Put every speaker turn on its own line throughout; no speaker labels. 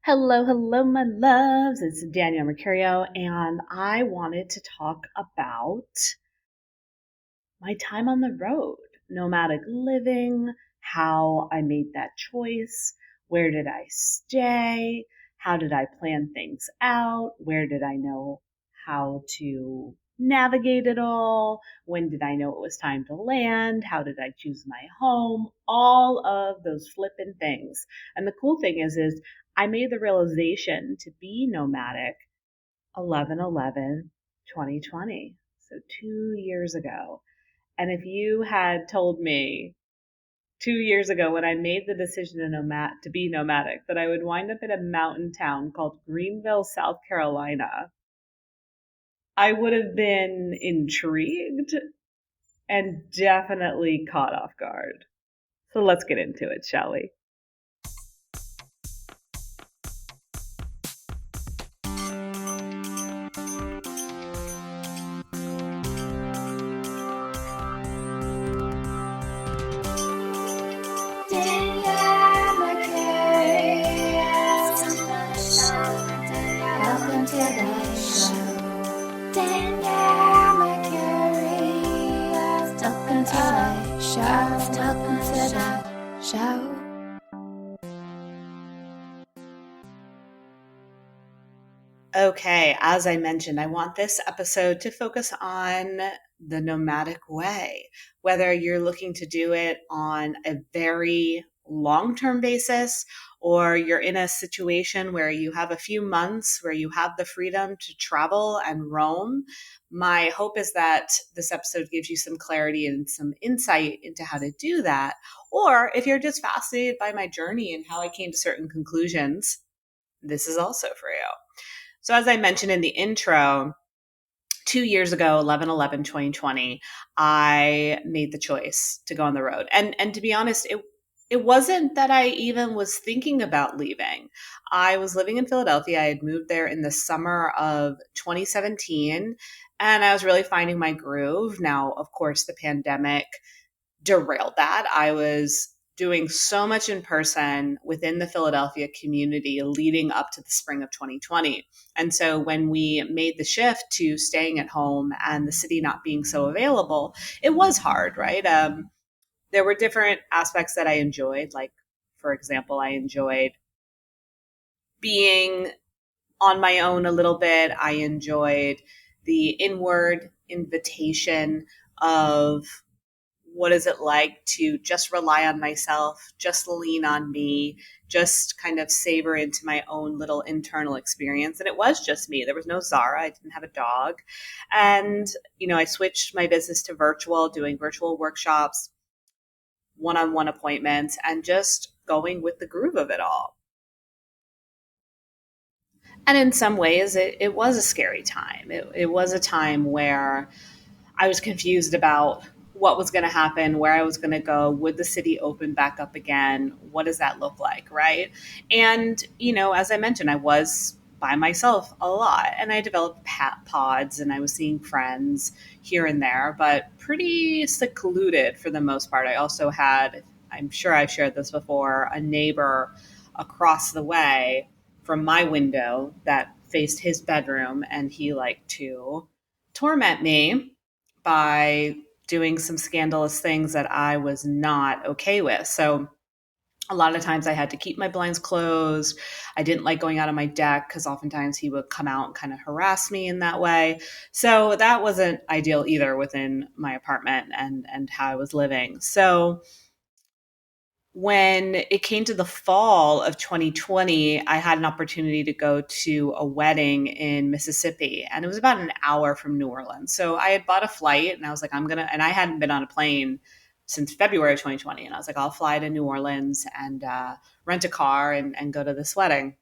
Hello, hello, my loves. It's Danielle Mercurio, and I wanted to talk about my time on the road, nomadic living, how I made that choice, where did I stay, how did I plan things out, where did I know how to navigate it all, when did I know it was time to land, how did I choose my home, all of those flippin' things. And the cool thing is I made the realization to be nomadic 11/11/2020, so 2 years ago. And if you had told me 2 years ago when I made the decision to be nomadic that I would wind up in a mountain town called Greenville, South Carolina, I would have been intrigued and definitely caught off guard. So let's get into it, shall we?
Welcome to the show. Danielle Mercury. Welcome to the show. Welcome to the show.
Okay, as I mentioned, I want this episode to focus on the nomadic way, whether you're looking to do it on a very long term basis or you're in a situation where you have a few months where you have the freedom to travel and roam. My hope is that this episode gives you some clarity and some insight into how to do that. Or if you're just fascinated by my journey and how I came to certain conclusions, this is also for you. So, as I mentioned in the intro, 2 years ago, 11/11/2020, I made the choice to go on the road. And to be honest, it wasn't that I even was thinking about leaving. I was living in Philadelphia. I had moved there in the summer of 2017, and I was really finding my groove. Now, of course, the pandemic derailed that. I was doing so much in person within the Philadelphia community leading up to the spring of 2020. And so when we made the shift to staying at home and the city not being so available, it was hard, right? There were different aspects that I enjoyed. Like, for example, I enjoyed being on my own a little bit. I enjoyed the inward invitation of what is it like to just rely on myself, just lean on me, just kind of savor into my own little internal experience. And it was just me. There was no Zara. I didn't have a dog. And, I switched my business to virtual, doing virtual workshops, one on one appointments, and just going with the groove of it all. And in some ways, it was a scary time. It was a time where I was confused about what was going to happen, where I was going to go. Would the city open back up again? What does that look like? Right. And, as I mentioned, I was by myself a lot and I developed pods and I was seeing friends here and there, but pretty secluded for the most part. I also had, I'm sure I've shared this before, a neighbor across the way from my window that faced his bedroom, and he liked to torment me by doing some scandalous things that I was not okay with. So a lot of times I had to keep my blinds closed. I didn't like going out on my deck because oftentimes he would come out and kind of harass me in that way. So that wasn't ideal either within my apartment and how I was living. So when it came to the fall of 2020, I had an opportunity to go to a wedding in Mississippi, and it was about an hour from New Orleans. So I had bought a flight, and I was like, and I hadn't been on a plane since February of 2020. And I was like, I'll fly to New Orleans and rent a car and go to this wedding.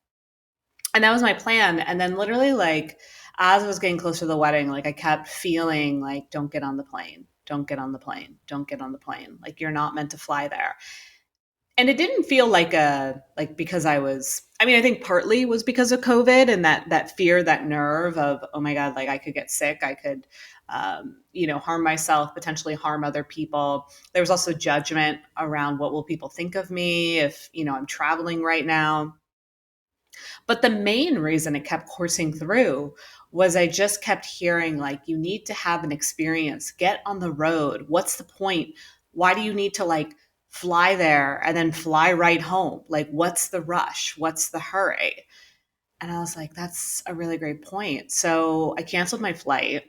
And that was my plan. And then literally, like, as I was getting closer to the wedding, like, I kept feeling like, don't get on the plane. Don't get on the plane. Don't get on the plane. Like, you're not meant to fly there. And it didn't feel like because I think partly was because of COVID and that fear, that nerve of, oh my God, like I could get sick, I could harm myself, potentially harm other people. There was also judgment around what will people think of me if I'm traveling right now. But the main reason it kept coursing through was I just kept hearing, like, you need to have an experience, get on the road. What's the point? Why do you need to like fly there and then fly right home? Like, what's the rush? What's the hurry? And I was like, that's a really great point. So I canceled my flight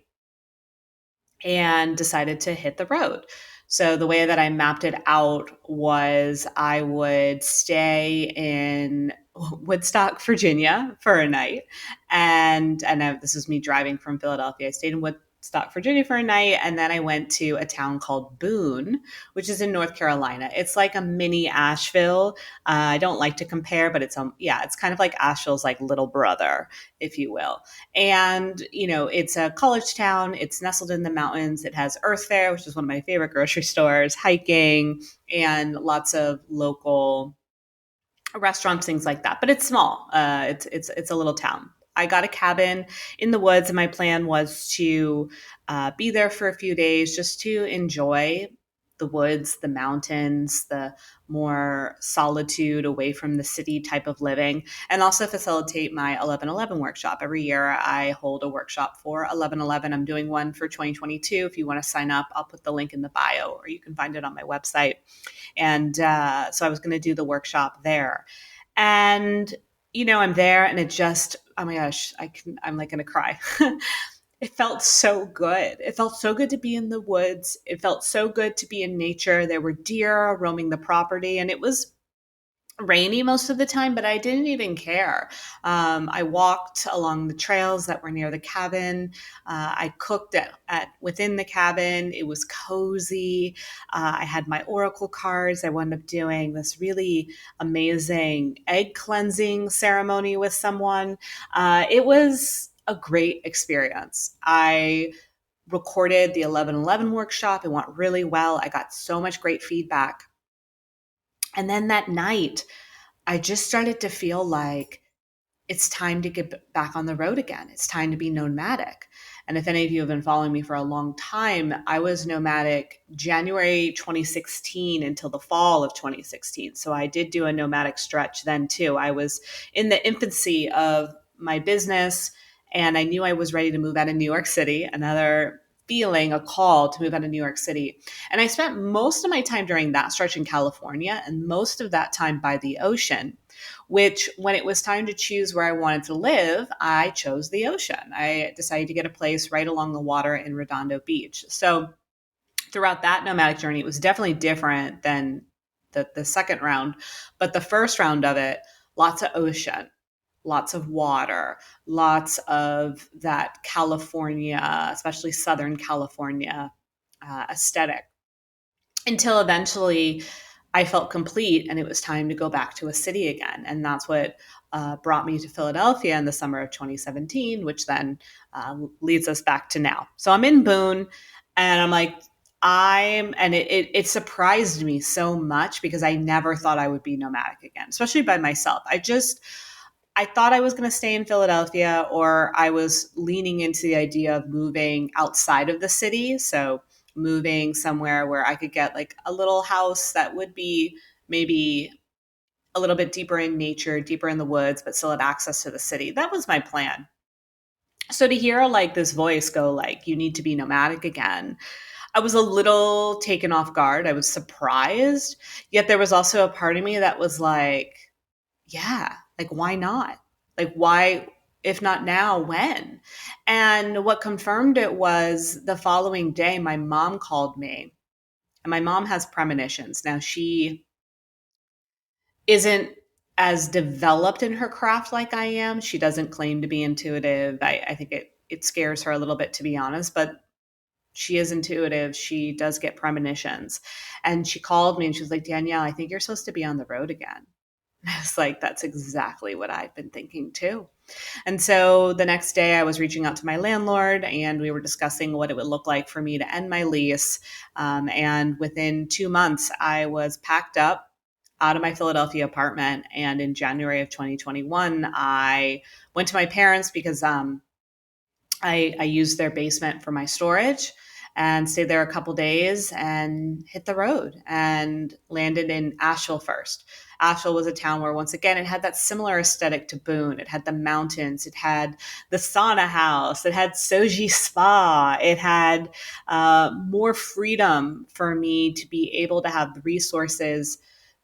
and decided to hit the road. So the way that I mapped it out was I would stay in Woodstock, Virginia for a night. This is me driving from Philadelphia. I stayed in Woodstock, Virginia for a night. And then I went to a town called Boone, which is in North Carolina. It's like a mini Asheville. I don't like to compare, but it's kind of like Asheville's like little brother, if you will. And, it's a college town. It's nestled in the mountains. It has Earth Fare, which is one of my favorite grocery stores, hiking, and lots of local restaurants, things like that. But it's small. It's a little town. I got a cabin in the woods, and my plan was to be there for a few days just to enjoy the woods, the mountains, the more solitude away from the city type of living, and also facilitate my 11/11 workshop. Every year I hold a workshop for 11/11. I'm doing one for 2022. If you want to sign up, I'll put the link in the bio, or you can find it on my website. And so I was going to do the workshop there. And, I'm there and it just, oh my gosh, I'm like going to cry. It felt so good. It felt so good to be in the woods. It felt so good to be in nature. There were deer roaming the property, and it was rainy most of the time, but I didn't even care. I walked along the trails that were near the cabin. I cooked at within the cabin. It was cozy. I had my oracle cards. I wound up doing this really amazing egg cleansing ceremony with someone. It was a great experience. I recorded the 11/11 workshop. It went really well. I got so much great feedback. And then that night, I just started to feel like it's time to get back on the road again. It's time to be nomadic. And if any of you have been following me for a long time, I was nomadic January 2016 until the fall of 2016. So I did do a nomadic stretch then too. I was in the infancy of my business, and I knew I was ready to move out of New York City, another feeling, a call to move out of New York City. And I spent most of my time during that stretch in California, and most of that time by the ocean, which when it was time to choose where I wanted to live, I chose the ocean. I decided to get a place right along the water in Redondo Beach. So throughout that nomadic journey, it was definitely different than the second round. But the first round of it, lots of ocean, lots of water, lots of that California, especially Southern California aesthetic, until eventually I felt complete and it was time to go back to a city again. And that's what brought me to Philadelphia in the summer of 2017, which then leads us back to now. So I'm in Boone, and I'm like, it surprised me so much because I never thought I would be nomadic again, especially by myself. I thought I was going to stay in Philadelphia, or I was leaning into the idea of moving outside of the city. So moving somewhere where I could get like a little house that would be maybe a little bit deeper in nature, deeper in the woods, but still have access to the city. That was my plan. So to hear like this voice go like, you need to be nomadic again, I was a little taken off guard. I was surprised. Yet there was also a part of me that was like, yeah, like why not? Like why, if not now, when? And what confirmed it was the following day, my mom called me, and my mom has premonitions. Now she isn't as developed in her craft like I am. She doesn't claim to be intuitive. I think it scares her a little bit, to be honest, but she is intuitive. She does get premonitions. And she called me and she was like, Danielle, I think you're supposed to be on the road again. I was like, that's exactly what I've been thinking too. And so the next day I was reaching out to my landlord and we were discussing what it would look like for me to end my lease. And within 2 months, I was packed up out of my Philadelphia apartment. And in January of 2021, I went to my parents because I used their basement for my storage and stayed there a couple days and hit the road and landed in Asheville first. Asheville was a town where, once again, it had that similar aesthetic to Boone. It had the mountains, it had the sauna house, it had Soji Spa, it had more freedom for me to be able to have the resources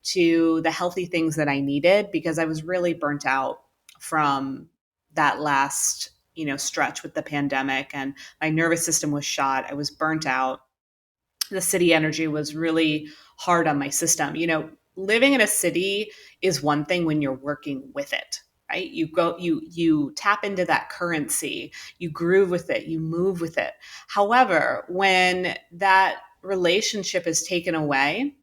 to the healthy things that I needed, because I was really burnt out from that last stretch with the pandemic, and my nervous system was shot. I was burnt out. The city energy was really hard on my system. Living in a city is one thing when you're working with it, right? You tap into that currency, you groove with it, you move with it. However, when that relationship is taken away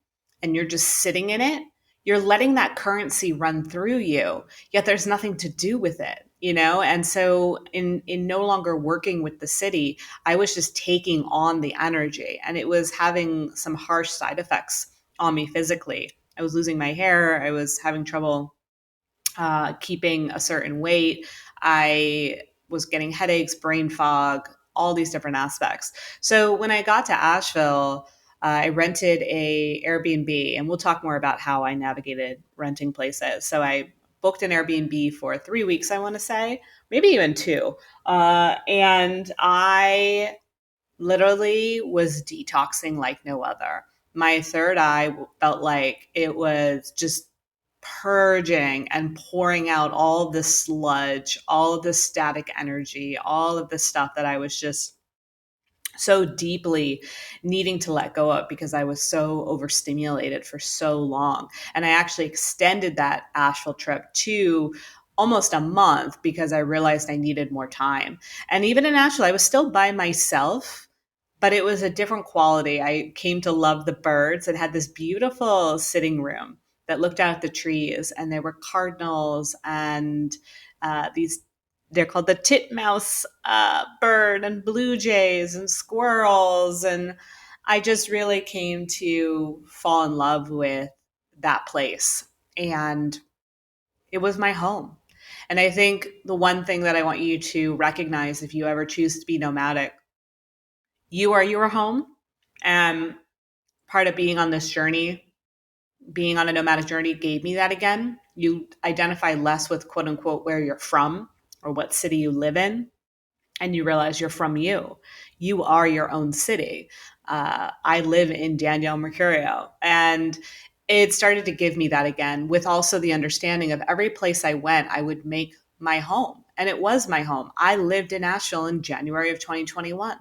and you're just sitting in it, you're letting that currency run through you, yet there's nothing to do with it. And so in no longer working with the city, I was just taking on the energy, and it was having some harsh side effects on me physically. I was losing my hair. I was having trouble keeping a certain weight. I was getting headaches, brain fog, all these different aspects. So when I got to Asheville, I rented a Airbnb, and we'll talk more about how I navigated renting places. So I booked an Airbnb for 3 weeks, I want to say, maybe even two. And I literally was detoxing like no other. My third eye felt like it was just purging and pouring out all of this sludge, all of this static energy, all of this stuff that I was just so deeply needing to let go of because I was so overstimulated for so long. And I actually extended that Asheville trip to almost a month because I realized I needed more time. And even in Asheville, I was still by myself, but it was a different quality. I came to love the birds. It had this beautiful sitting room that looked out at the trees, and there were cardinals and these, they're called the titmouse bird, and blue jays and squirrels. And I just really came to fall in love with that place. And it was my home. And I think the one thing that I want you to recognize, if you ever choose to be nomadic, you are your home. And part of being on this journey, being on a nomadic journey, gave me that again. You identify less with quote unquote where you're from or what city you live in, and you realize you're from you. You are your own city. I live in Danielle, Mercurio, and it started to give me that again, with also the understanding of every place I went, I would make my home. And it was my home. I lived in Asheville in January of 2021.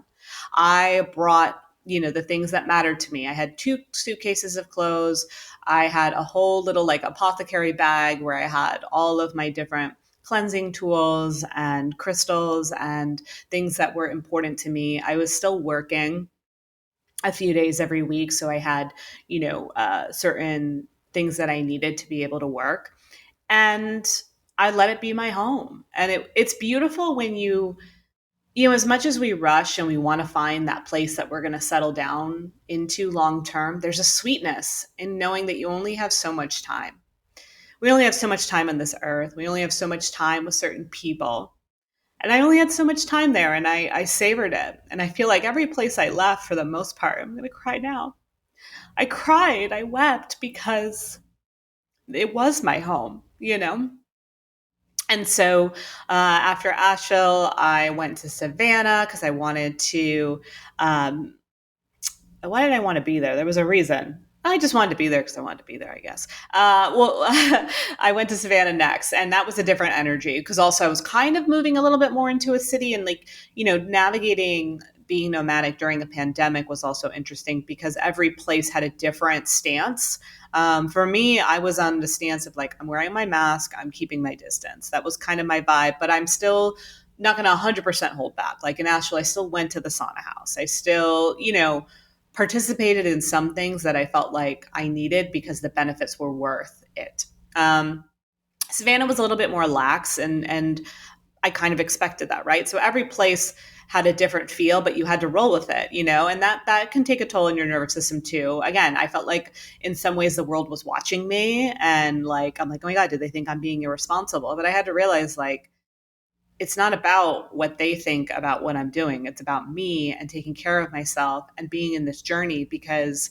I brought the things that mattered to me. I had 2 suitcases of clothes. I had a whole little like apothecary bag where I had all of my different cleansing tools and crystals and things that were important to me. I was still working a few days every week, so I had, certain things that I needed to be able to work, and I let it be my home. And it's beautiful when as much as we rush and we want to find that place that we're going to settle down into long term, there's a sweetness in knowing that you only have so much time. We only have so much time on this earth. We only have so much time with certain people. And I only had so much time there, and I savored it. And I feel like every place I left, for the most part, I'm going to cry now. I cried, I wept because it was my home. And so after Asheville, I went to Savannah because I wanted to. Why did I want to be there? There was a reason. I just wanted to be there because I wanted to be there, I guess. Well, I went to Savannah next, and that was a different energy because also I was kind of moving a little bit more into a city, and navigating being nomadic during the pandemic was also interesting because every place had a different stance. For me, I was on the stance of like, I'm wearing my mask, I'm keeping my distance. That was kind of my vibe, but I'm still not going to 100% hold back. Like in Asheville, I still went to the sauna house. I still, participated in some things that I felt like I needed because the benefits were worth it. Savannah was a little bit more lax, and I kind of expected that, right? So every place had a different feel, but you had to roll with it, and that can take a toll on your nervous system too. Again, I felt like in some ways the world was watching me, and like I'm like, oh my God, do they think I'm being irresponsible? But I had to realize like it's not about what they think about what I'm doing. It's about me and taking care of myself and being in this journey because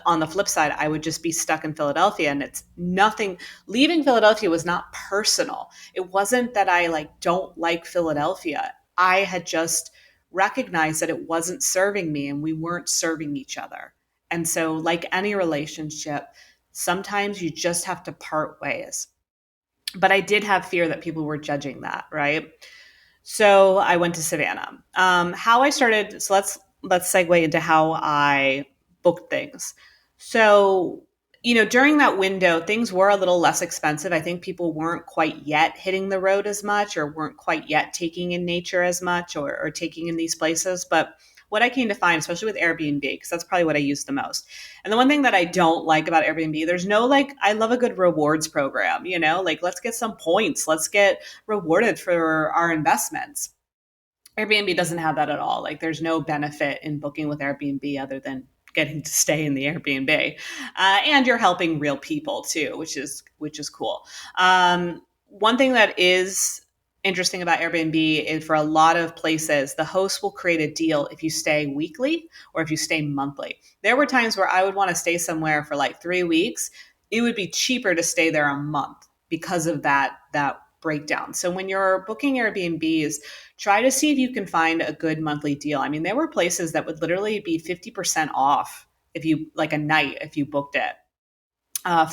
on the flip side, I would just be stuck in Philadelphia, and it's nothing. Leaving Philadelphia was not personal. It wasn't that I like don't like Philadelphia. I had just recognized that it wasn't serving me and we weren't serving each other. And so, like any relationship, sometimes you just have to part ways. But I did have fear that people were judging that, right? So I went to Savannah. How I started. So let's segue into how I booked things. So during that window, things were a little less expensive. I think people weren't quite yet hitting the road as much, or weren't quite yet taking in nature as much, or taking in these places. But what I came to find, especially with Airbnb, because that's probably what I use the most. And the one thing that I don't like about Airbnb, there's no like, I love a good rewards program, like let's get some points, let's get rewarded for our investments. Airbnb doesn't have that at all. Like there's no benefit in booking with Airbnb other than getting to stay in the Airbnb, and you're helping real people too, which is cool. One thing that is interesting about Airbnb is for a lot of places, the host will create a deal if you stay weekly or if you stay monthly. There were times where I would want to stay somewhere for like 3 weeks. It would be cheaper to stay there a month because of that breakdown. So when you're booking Airbnbs, try to see if you can find a good monthly deal. I mean, there were places that would literally be 50% off if you like a night if you booked it.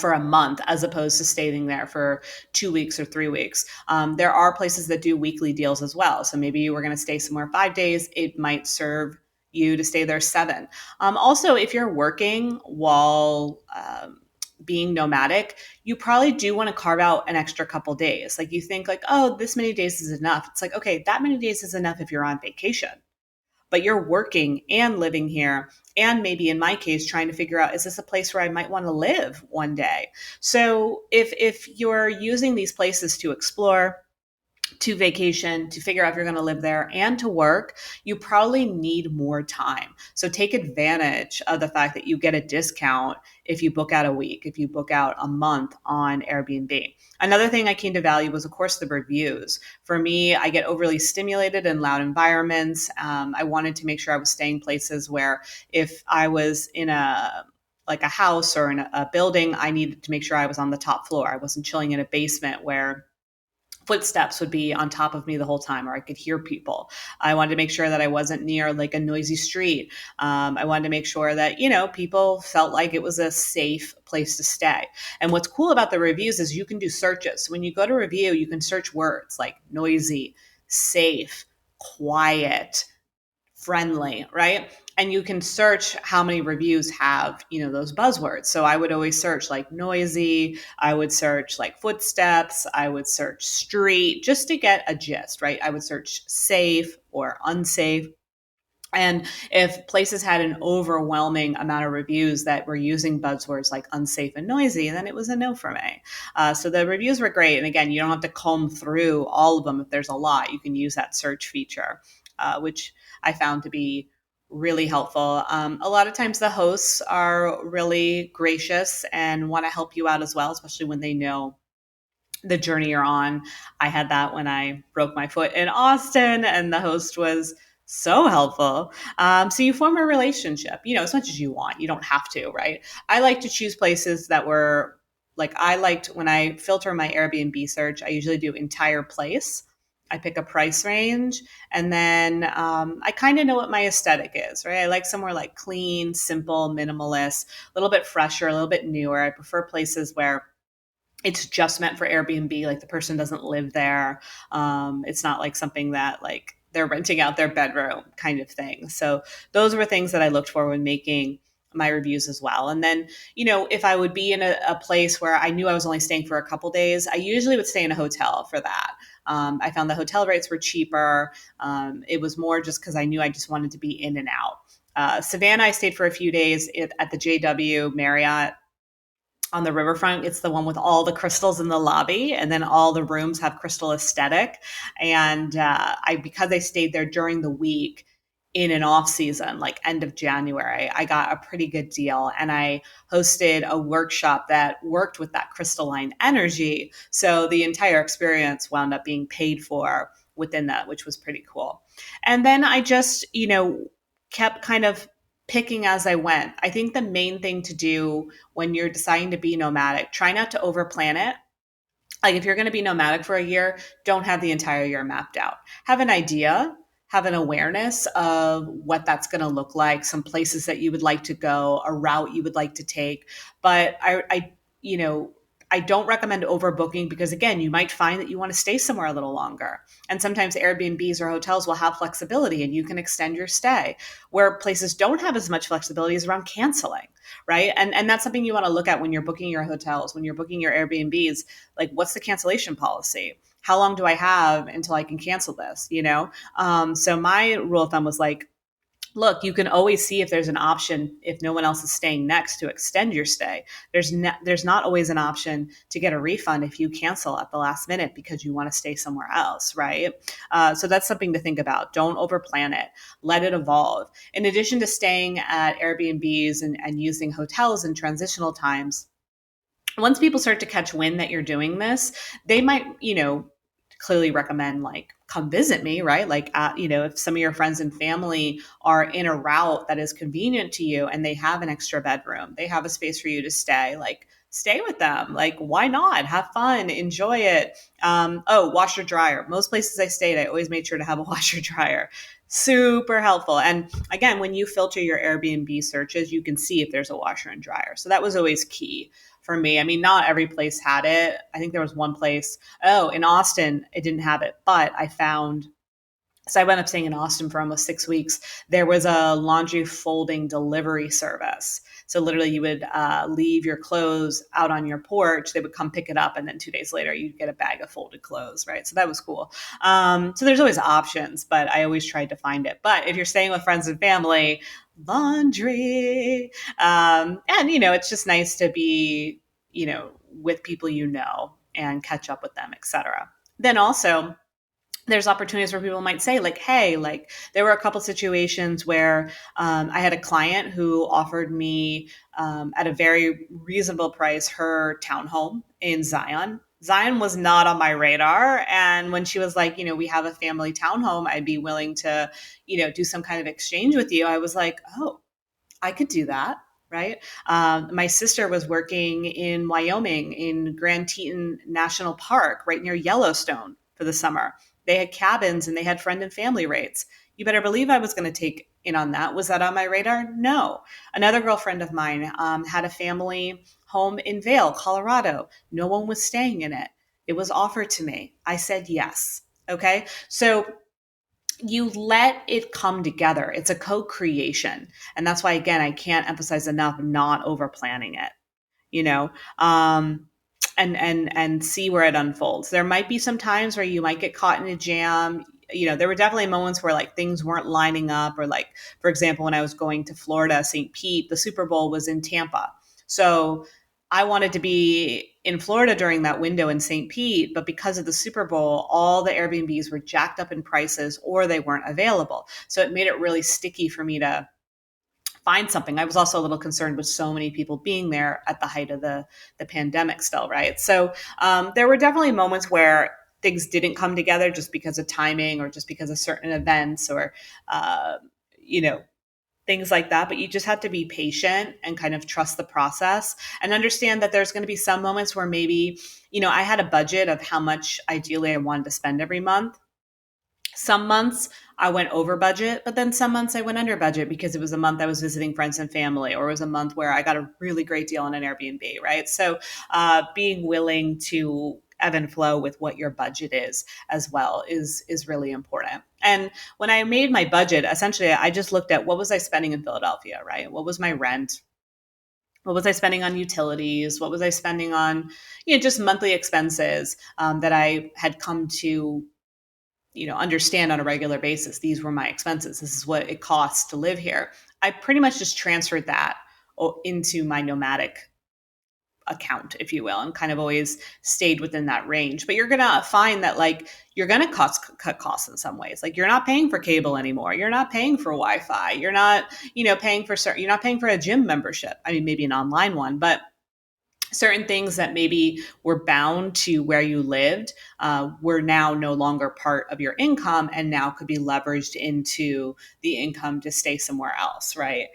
For a month, as opposed to staying there for 2 weeks or 3 weeks. There are places that do weekly deals as well. So maybe you were going to stay somewhere 5 days, it might serve you to stay there 7. Also, if you're working while being nomadic, you probably do want to carve out an extra couple days. Like you think like, oh, this many days is enough. It's like, okay, that many days is enough if you're on vacation, but you're working and living here. And maybe in my case, trying to figure out, is this a place where I might want to live one day? So if you're using these places to explore, to vacation, to figure out if you're going to live there, and to work, you probably need more time. So take advantage of the fact that you get a discount if you book out a week, if you book out a month on Airbnb. Another thing I came to value was, of course, the reviews. For me, I get overly stimulated in loud environments. I wanted to make sure I was staying places where if I was in like a house or in a building, I needed to make sure I was on the top floor. I wasn't chilling in a basement where footsteps would be on top of me the whole time, or I could hear people. I wanted to make sure that I wasn't near like a noisy street. I wanted to make sure that, people felt like it was a safe place to stay. And what's cool about the reviews is you can do searches. When you go to review, you can search words like noisy, safe, quiet, friendly, right? And you can search how many reviews have, those buzzwords. So I would always search like noisy, I would search like footsteps, I would search street just to get a gist, right? I would search safe or unsafe. And if places had an overwhelming amount of reviews that were using buzzwords like unsafe and noisy, then it was a no for me. So the reviews were great. And again, you don't have to comb through all of them. If there's a lot, you can use that search feature, which I found to be really helpful. A lot of times the hosts are really gracious and want to help you out as well, especially when they know the journey you're on. I had that when I broke my foot in Austin, and the host was so helpful. So you form a relationship, as much as you want. You don't have to, right? I like to choose places that were like, I liked when I filter my Airbnb search, I usually do entire place. I pick a price range, and then I kind of know what my aesthetic is, right? I like somewhere like clean, simple, minimalist, a little bit fresher, a little bit newer. I prefer places where it's just meant for Airbnb, like the person doesn't live there. It's not like something that like they're renting out their bedroom kind of thing. So those were things that I looked for when making my reviews as well. And then, if I would be in a place where I knew I was only staying for a couple days, I usually would stay in a hotel for that. I found the hotel rates were cheaper. It was more just because I knew I just wanted to be in and out. Savannah, I stayed for a few days at the JW Marriott on the riverfront. It's the one with all the crystals in the lobby, and then all the rooms have crystal aesthetic. And because I stayed there during the week in an off season, like end of January, I got a pretty good deal, and I hosted a workshop that worked with that crystalline energy. So the entire experience wound up being paid for within that, which was pretty cool. And then I just, kept kind of picking as I went. I think the main thing to do when you're deciding to be nomadic, try not to overplan it. Like if you're going to be nomadic for a year, don't have the entire year mapped out. Have an idea, have an awareness of what that's going to look like, some places that you would like to go, a route you would like to take. But you know, I don't recommend overbooking because again, you might find that you want to stay somewhere a little longer. And sometimes Airbnbs or hotels will have flexibility and you can extend your stay. Where places don't have as much flexibility is around canceling, right? And that's something you want to look at when you're booking your hotels, when you're booking your Airbnbs, like what's the cancellation policy? How long do I have until I can cancel this? So my rule of thumb was like, look, you can always see if there's an option if no one else is staying next to extend your stay. There's not always an option to get a refund if you cancel at the last minute because you want to stay somewhere else, right? So that's something to think about. Don't overplan it. Let it evolve. In addition to staying at Airbnbs and using hotels in transitional times, once people start to catch wind that you're doing this, they might, clearly recommend like come visit me, right? Like, if some of your friends and family are in a route that is convenient to you and they have an extra bedroom, they have a space for you to stay, like stay with them. Like, why not? Have fun, enjoy it. Washer dryer. Most places I stayed, I always made sure to have a washer dryer. Super helpful. And again, when you filter your Airbnb searches, you can see if there's a washer and dryer. So that was always key for me. I mean, not every place had it. I think there was one place, in Austin, it didn't have it, but I found, so I went up staying in Austin for almost 6 weeks. There was a laundry folding delivery service. So literally you would leave your clothes out on your porch. They would come pick it up. And then 2 days later, you'd get a bag of folded clothes, right? So that was cool. So there's always options, but I always tried to find it. But if you're staying with friends and family, laundry. It's just nice to be, with people and catch up with them, etc. Then also, there's opportunities where people might say like, hey, like there were a couple situations where I had a client who offered me at a very reasonable price her townhome in Zion. Zion was not on my radar. And when she was like, we have a family townhome, I'd be willing to, do some kind of exchange with you. I was like, oh, I could do that. Right. My sister was working in Wyoming in Grand Teton National Park, right near Yellowstone for the summer. They had cabins and they had friend and family rates. You better believe I was going to take in on that. Was that on my radar? No. Another girlfriend of mine had a family home in Vail, Colorado. No one was staying in it. It was offered to me. I said yes. Okay. So you let it come together. It's a co-creation. And that's why, again, I can't emphasize enough not over planning it, you know, um, and see where it unfolds. There might be some times where you might get caught in a jam. There were definitely moments where like things weren't lining up, or like, for example, when I was going to Florida, St. Pete, the Super Bowl was in Tampa. So I wanted to be in Florida during that window in St. Pete, but because of the Super Bowl, all the Airbnbs were jacked up in prices or they weren't available. So it made it really sticky for me to find something. I was also a little concerned with so many people being there at the height of the pandemic still, right? So there were definitely moments where things didn't come together just because of timing or just because of certain events or, you know, things like that. But you just have to be patient and kind of trust the process and understand that there's going to be some moments where maybe, I had a budget of how much ideally I wanted to spend every month. Some months I went over budget, but then some months I went under budget because it was a month I was visiting friends and family, or it was a month where I got a really great deal on an Airbnb, right? So being willing to ebb and flow with what your budget is as well is really important. And when I made my budget, essentially I just looked at what was I spending in Philadelphia, right? What was my rent? What was I spending on utilities? What was I spending on, just monthly expenses that I had come to understand on a regular basis. These were my expenses. This is what it costs to live here. I pretty much just transferred that into my nomadic account, if you will, and kind of always stayed within that range. But you're going to find that like you're going to cut costs in some ways. Like you're not paying for cable anymore. You're not paying for Wi-Fi. You're not, paying for you're not paying for a gym membership. I mean, maybe an online one, but certain things that maybe were bound to where you lived were now no longer part of your income and now could be leveraged into the income to stay somewhere else, right?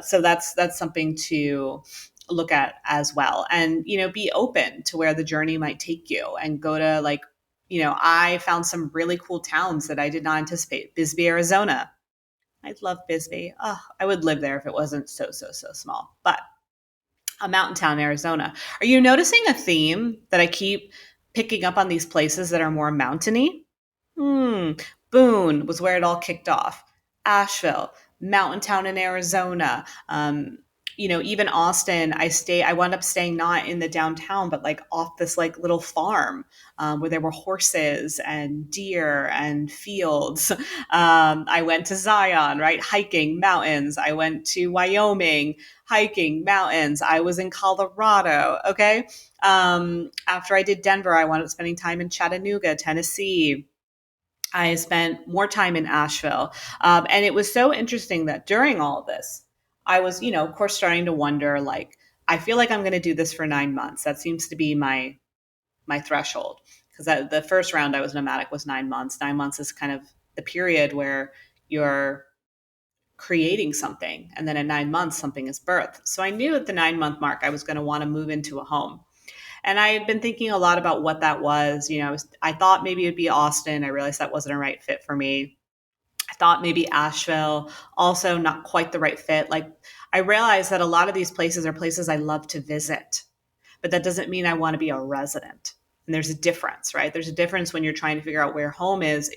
So that's something to look at as well, and be open to where the journey might take you, and go to, like, I found some really cool towns that I did not anticipate. Bisbee, Arizona. I love Bisbee. Oh, I would live there if it wasn't so small. But a mountain town, Arizona. Are you noticing a theme that I keep picking up on these places that are more mountainy? Hmm. Boone was where it all kicked off. Asheville, mountain town in Arizona. Even Austin. I wound up staying not in the downtown, but like off this like little farm where there were horses and deer and fields. I went to Zion, right? Hiking, mountains. I went to Wyoming, hiking, mountains. I was in Colorado. Okay. After I did Denver, I wound up spending time in Chattanooga, Tennessee. I spent more time in Asheville. And it was so interesting that during all of this, I was, of course, starting to wonder, like, I feel like I'm going to do this for 9 months. That seems to be my threshold. Because the first round I was nomadic was 9 months. 9 months is kind of the period where you're creating something. And then at 9 months, something is birthed. So I knew at the 9 month mark, I was going to want to move into a home. And I had been thinking a lot about what that was. I thought maybe it'd be Austin. I realized that wasn't a right fit for me. I thought maybe Asheville, also not quite the right fit. Like, I realized that a lot of these places are places I love to visit, but that doesn't mean I want to be a resident. And there's a difference, right? There's a difference when you're trying to figure out where home is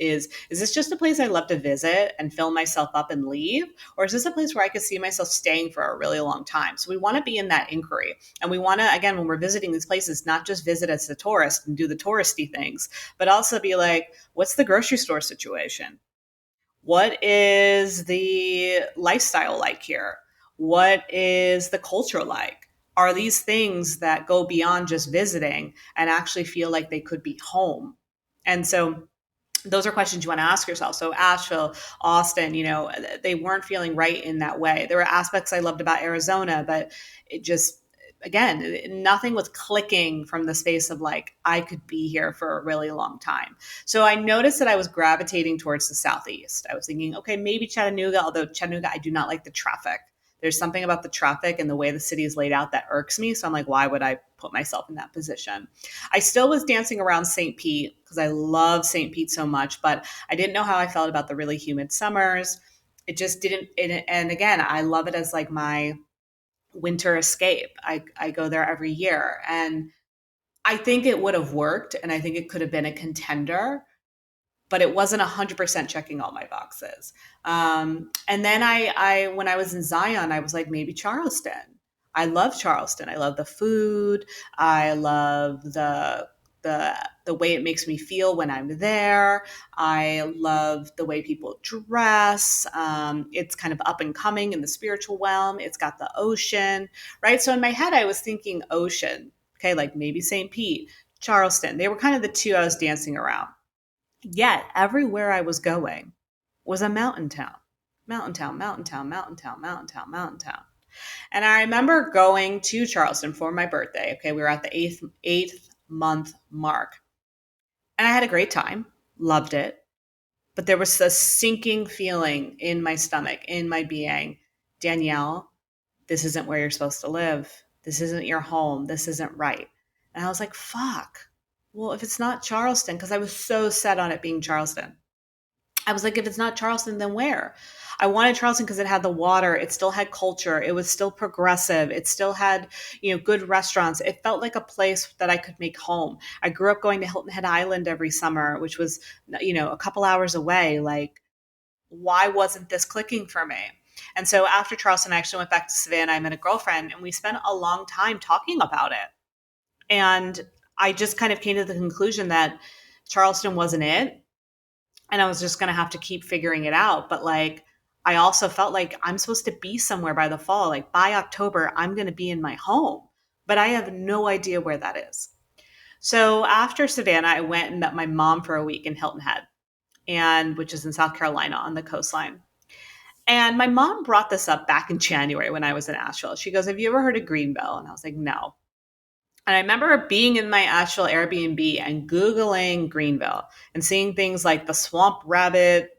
this just a place I love to visit and fill myself up and leave? Or is this a place where I could see myself staying for a really long time? So we want to be in that inquiry. And we want to, again, when we're visiting these places, not just visit as a tourist and do the touristy things, but also be like, what's the grocery store situation? What is the lifestyle like here? What is the culture like? Are these things that go beyond just visiting and actually feel like they could be home? And so those are questions you want to ask yourself. So Asheville, Austin, they weren't feeling right in that way. There were aspects I loved about Arizona, but it just, again, nothing was clicking from the space of like, I could be here for a really long time. So I noticed that I was gravitating towards the Southeast. I was thinking, okay, maybe Chattanooga, although Chattanooga, I do not like the traffic. There's something about the traffic and the way the city is laid out that irks me. So I'm like, why would I put myself in that position? I still was dancing around St. Pete because I love St. Pete so much, but I didn't know how I felt about the really humid summers. It just didn't. And again, I love it as like my winter escape. I go there every year, and I think it would have worked, and I think it could have been a contender, but it wasn't 100% checking all my boxes. And then when I was in Zion, I was like, maybe Charleston. I love Charleston. I love the food. I love the way it makes me feel when I'm there. I love the way people dress. It's kind of up and coming in the spiritual realm. It's got the ocean, right? So in my head, I was thinking ocean. Okay, like maybe St. Pete, Charleston. They were kind of the two I was dancing around. Yet everywhere I was going was a mountain town. Mountain town, mountain town, mountain town, mountain town, mountain town. And I remember going to Charleston for my birthday. Okay, we were at the eighth month mark. And I had a great time, loved it. But there was a sinking feeling in my stomach, in my being. Danielle, this isn't where you're supposed to live. This isn't your home. This isn't right. And I was like, fuck. Well, if it's not Charleston, because I was so set on it being Charleston, I was like, if it's not Charleston, then where? I wanted Charleston because it had the water. It still had culture. It was still progressive. It still had, good restaurants. It felt like a place that I could make home. I grew up going to Hilton Head Island every summer, which was, a couple hours away. Like, why wasn't this clicking for me? And so after Charleston, I actually went back to Savannah. I met a girlfriend and we spent a long time talking about it. And I just kind of came to the conclusion that Charleston wasn't it. And I was just going to have to keep figuring it out. But like, I also felt like I'm supposed to be somewhere by the fall. Like by October, I'm going to be in my home, but I have no idea where that is. So after Savannah, I went and met my mom for a week in Hilton Head, and which is in South Carolina on the coastline. And my mom brought this up back in January when I was in Asheville. She goes, "Have you ever heard of Greenville?" And I was like, "No." And I remember being in my Asheville Airbnb and Googling Greenville and seeing things like the Swamp Rabbit,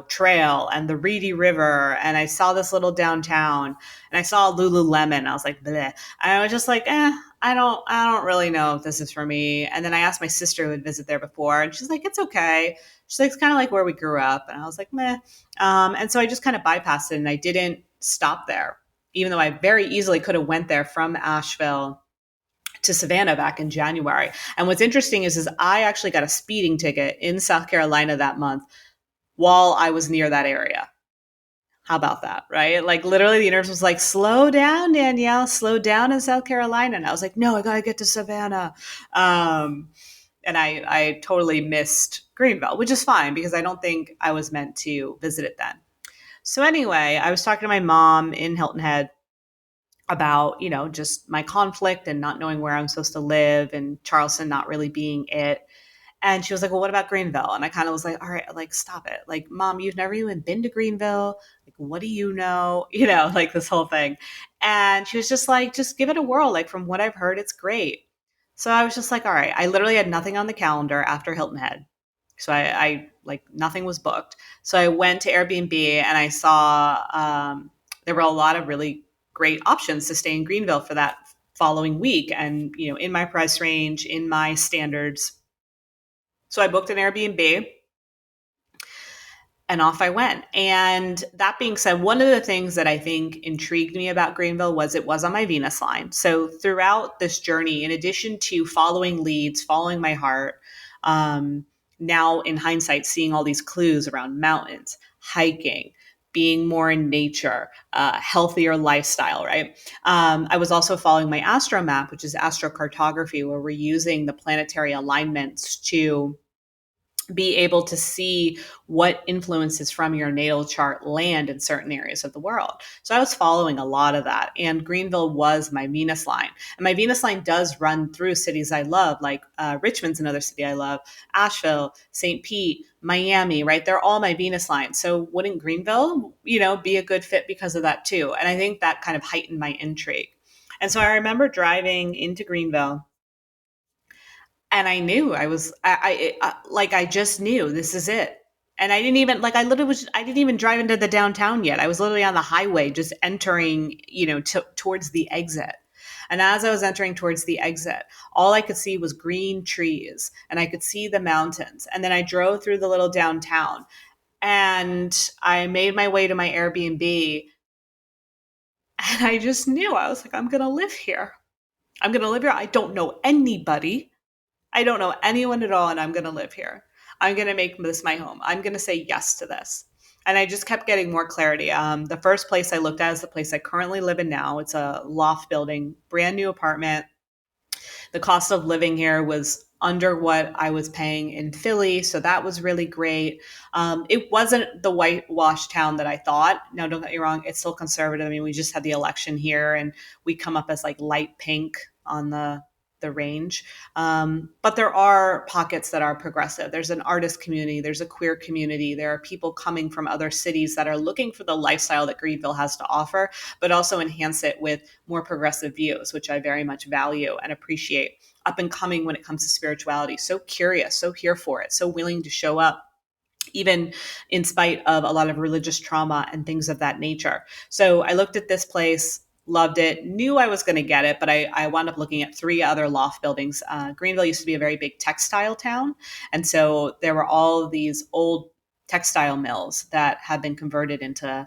trail and the Reedy River. And I saw this little downtown and I saw Lululemon. I was like, bleh. And I was just like, I don't really know if this is for me. And then I asked my sister who had visited there before and she's like, it's okay. She's like, it's kind of like where we grew up. And I was like, meh. And so I just kind of bypassed it and I didn't stop there, even though I very easily could have went there from Asheville to Savannah back in January. And what's interesting is I actually got a speeding ticket in South Carolina that month while I was near that area. How about that, right? Like literally the universe was like, slow down, Danielle, slow down in South Carolina. And I was like, no, I got to get to Savannah. And I totally missed Greenville, which is fine because I don't think I was meant to visit it then. So anyway, I was talking to my mom in Hilton Head about, just my conflict and not knowing where I'm supposed to live and Charleston not really being it. And she was like, well, what about Greenville? And I kind of was like, all right, like, stop it. Like, mom, you've never even been to Greenville. Like, what do you know? Like this whole thing. And she was just like, just give it a whirl. Like, from what I've heard, it's great. So I was just like, all right. I literally had nothing on the calendar after Hilton Head. So I like nothing was booked. So I went to Airbnb and I saw there were a lot of really great options to stay in Greenville for that following week. And, in my price range, in my standards. So I booked an Airbnb and off I went. And that being said, one of the things that I think intrigued me about Greenville was it was on my Venus line. So throughout this journey, in addition to following leads, following my heart, now in hindsight, seeing all these clues around mountains, hiking, being more in nature, healthier lifestyle, right? I was also following my astro map, which is astrocartography, where we're using the planetary alignments to be able to see what influences from your natal chart land in certain areas of the world. So I was following a lot of that. And Greenville was my Venus line. And my Venus line does run through cities I love, like Richmond's another city I love, Asheville, St. Pete, Miami, right? They're all my Venus lines. So wouldn't Greenville, be a good fit because of that too? And I think that kind of heightened my intrigue. And so I remember driving into Greenville and I knew I just knew this is it. And I didn't even I didn't even drive into the downtown yet. I was literally on the highway, just entering, towards the exit. And as I was entering towards the exit, all I could see was green trees and I could see the mountains. And then I drove through the little downtown and I made my way to my Airbnb and I just knew I was like, I'm going to live here. I'm going to live here. I don't know anybody. I don't know anyone at all, and I'm going to live here. I'm going to make this my home. I'm going to say yes to this. And I just kept getting more clarity. The first place I looked at is the place I currently live in now. It's a loft building, brand new apartment. The cost of living here was under what I was paying in Philly. So that was really great. It wasn't the whitewash town that I thought. Now, don't get me wrong, it's still conservative. I mean, we just had the election here and we come up as like light pink on the range. But there are pockets that are progressive. There's an artist community, there's a queer community, there are people coming from other cities that are looking for the lifestyle that Greenville has to offer, but also enhance it with more progressive views, which I very much value and appreciate. Up and coming when it comes to spirituality, so curious, so here for it, so willing to show up even in spite of a lot of religious trauma and things of that nature. So I looked at this place, loved it, knew I was going to get it, but I wound up looking at three other loft buildings. Greenville used to be a very big textile town. And so there were all of these old textile mills that have been converted into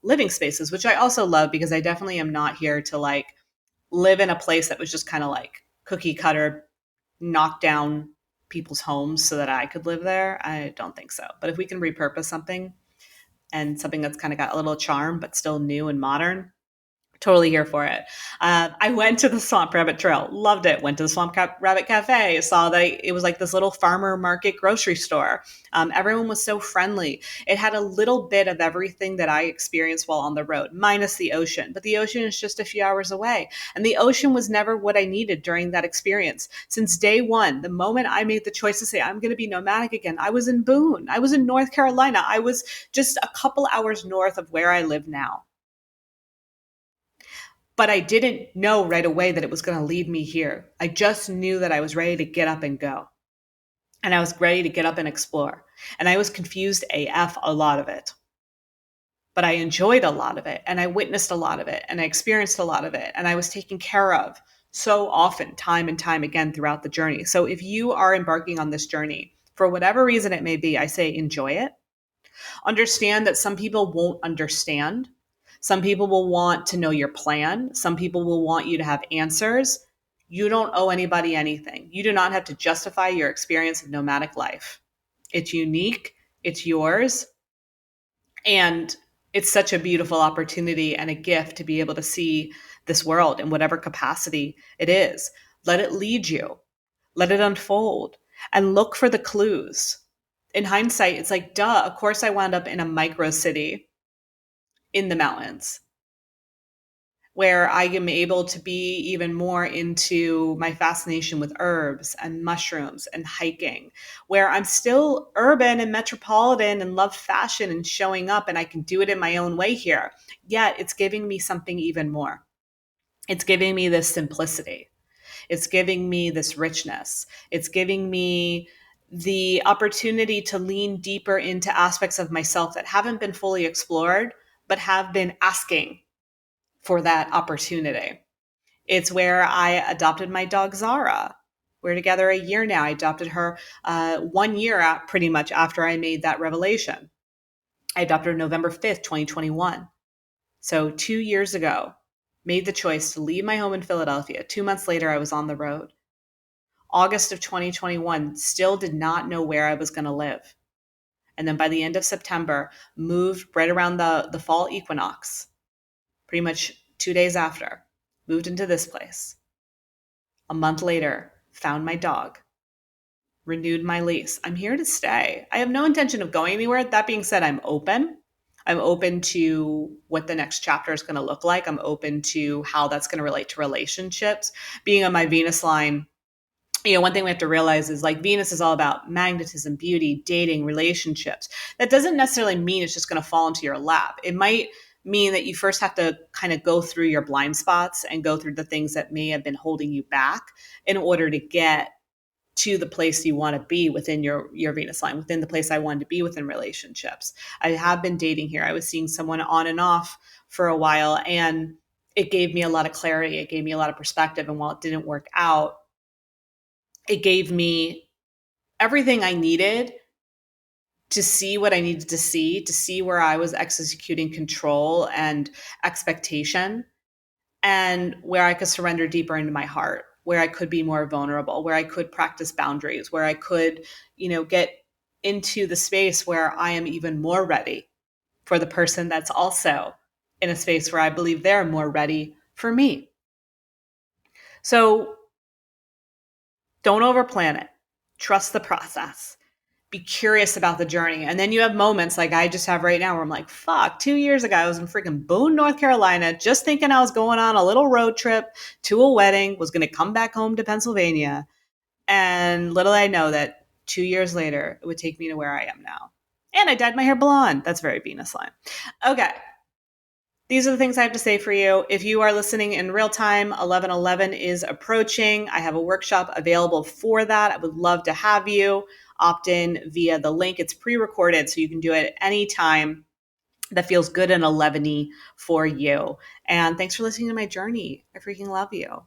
living spaces, which I also love because I definitely am not here to like live in a place that was just kind of like cookie cutter, knock down people's homes so that I could live there. I don't think so. But if we can repurpose something and something that's kind of got a little charm, but still new and modern, totally here for it. I went to the Swamp Rabbit Trail, loved it. Went to the Rabbit Cafe, saw that it was like this little farmer market grocery store. Everyone was so friendly. It had a little bit of everything that I experienced while on the road, minus the ocean. But the ocean is just a few hours away. And the ocean was never what I needed during that experience. Since day one, the moment I made the choice to say, I'm going to be nomadic again, I was in Boone. I was in North Carolina. I was just a couple hours north of where I live now. But I didn't know right away that it was going to lead me here. I just knew that I was ready to get up and go. And I was ready to get up and explore. And I was confused AF a lot of it. But I enjoyed a lot of it. And I witnessed a lot of it. And I experienced a lot of it. And I was taken care of so often, time and time again throughout the journey. So if you are embarking on this journey, for whatever reason it may be, I say enjoy it. Understand that some people won't understand. Some people will want to know your plan. Some people will want you to have answers. You don't owe anybody anything. You do not have to justify your experience of nomadic life. It's unique, it's yours, and it's such a beautiful opportunity and a gift to be able to see this world in whatever capacity it is. Let it lead you, let it unfold, and look for the clues. In hindsight, it's like, duh, of course I wound up in a micro city in the mountains where I am able to be even more into my fascination with herbs and mushrooms and hiking, where I'm still urban and metropolitan and love fashion and showing up, and I can do it in my own way here. Yet it's giving me something even more. It's giving me this simplicity. It's giving me this richness. It's giving me the opportunity to lean deeper into aspects of myself that haven't been fully explored, but have been asking for that opportunity. It's where I adopted my dog, Zara. We're together a year now. I adopted her 1 year pretty much after I made that revelation. I adopted her November 5th, 2021. So 2 years ago, made the choice to leave my home in Philadelphia. 2 months later, I was on the road. August of 2021, still did not know where I was going to live. And then by the end of September, moved right around the fall equinox, pretty much 2 days after, moved into this place. A month later, found my dog, renewed my lease. I'm here to stay. I have no intention of going anywhere. That being said, I'm open. I'm open to what the next chapter is going to look like. I'm open to how that's going to relate to relationships. Being on my Venus line, one thing we have to realize is like Venus is all about magnetism, beauty, dating, relationships. That doesn't necessarily mean it's just going to fall into your lap. It might mean that you first have to kind of go through your blind spots and go through the things that may have been holding you back in order to get to the place you want to be within your Venus line, within the place I wanted to be within relationships. I have been dating here. I was seeing someone on and off for a while, and it gave me a lot of clarity. It gave me a lot of perspective. And while it didn't work out, it gave me everything I needed to see what I needed to see where I was executing control and expectation, and where I could surrender deeper into my heart, where I could be more vulnerable, where I could practice boundaries, where I could, get into the space where I am even more ready for the person that's also in a space where I believe they're more ready for me. So don't overplan it. Trust the process. Be curious about the journey. And then you have moments like I just have right now where I'm like, fuck, 2 years ago, I was in freaking Boone, North Carolina, just thinking I was going on a little road trip to a wedding, was going to come back home to Pennsylvania. And little I know that 2 years later, it would take me to where I am now. And I dyed my hair blonde. That's very Venus line. Okay. These are the things I have to say for you. If you are listening in real time, 11/11 is approaching. I have a workshop available for that. I would love to have you opt in via the link. It's pre-recorded, so you can do it at any time that feels good and 11-y for you. And thanks for listening to my journey. I freaking love you.